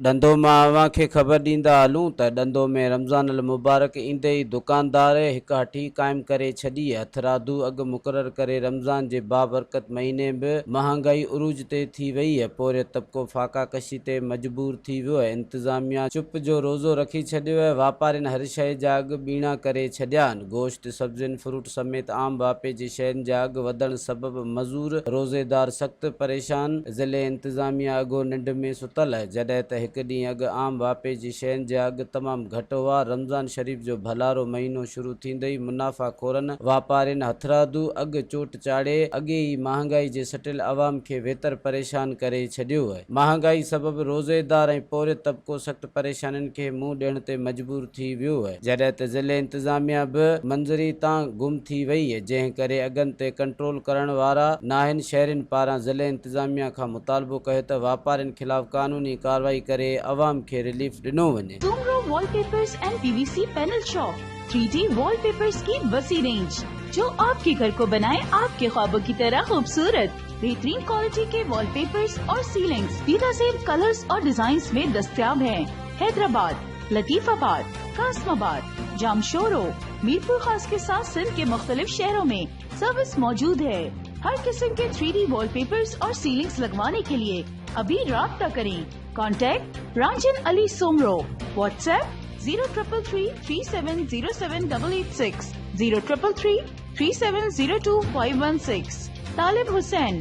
डंदो मां अवां खे ख़बर ॾींदा हलूं त डंदो में रमज़ान अल मुबारक ईंदे ई दुकानदार हिक हठी क़ाइमु करे छॾी। हथरादू अघु मुक़ररु करे रमज़ान जे बाबरकत महीने बि महांगाई उरूज ते थी वई है। पोरे तबिको फाका कशी ते मजबूर थी वियो है। इंतज़ामिया चुप जो रोज़ो रखी छॾियो है। वापारियुनि हर शइ जा अघु ॿीणा करे छॾिया आहिनि। गोश्त, सब्जियुनि, फ्रूट समेत आम बापे जी शयुनि जा अघु वधण सबबि मज़ूर रोज़ेदार सख़्तु परेशान। ज़िले इंतज़ामिया अॻो निंड में सुतल है। जॾहिं त हिकु ॾींहुं अॻु आम बापे जी शयुनि जा अघु तमामु घटि हुआ। रमज़ान शरीफ़ जो भलारो महीनो शुरू थींदे ई मुनाफ़ाख़ोरनि वापारियुनि हथरादू अघु चोट चाढ़े अॻे ई महांगाई जे सटियल अवाम खे वेतर परेशान करे छॾियो है। महांगाई सबबि रोज़ेदार ऐं पोरे तबिको सख़्तु परेशानियुनि खे मुंहुं ॾियण ते मजबूर थी वियो है। जॾहिं त ज़िले इंतज़ामिया बि मंज़री तां गुम थी वई है, जंहिं करे अघनि ते कंट्रोल करण वारा नाहिनि। शहरियुनि पारां ज़िले इंतज़ामिया खां मुतालबो कयो त वापारियुनि खिलाफ़ कानूनी कार्रवाई करे अवाम खे रिलीफ ॾिनो वञे। Soomro wallpapers and PVC panel shop 3D wallpapers की वसी रेंज जो आपके घर को बनाए आपके ख्वाबों की तरह खूबसूरत। बेहतरीन क्वालिटी के वॉलपेपर्स और सीलिंग्स बेहतरीन कलर्स और डिजाइन्स में दस्तयाब हैं। हैदराबाद, लतीफाबाद, कासमाबाद, जामशोरो, मीरपुर खास के साथ सिंध के मुख्तलिफ शहरों में सर्विस मौजूद है। हर किस्म के 3D वॉलपेपर्स और सीलिंग्स लगवाने के लिए अभी राब्ता करें। कॉन्टैक्ट रांजन अली सोमरो। व्हाट्सएप 0333370786, 03333702 तालिब हुसैन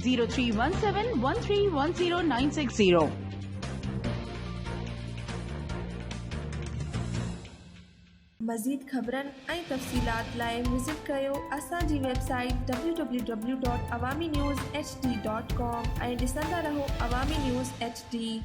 0317131090। मज़ीद ख़बरनि ऐं तफ़सीलात लाइ विज़िट कयो असांजी वेबसाइट www.awamiNewsHD.com ऐं ॾिसंदा रहो अवामी न्यूज़ HD।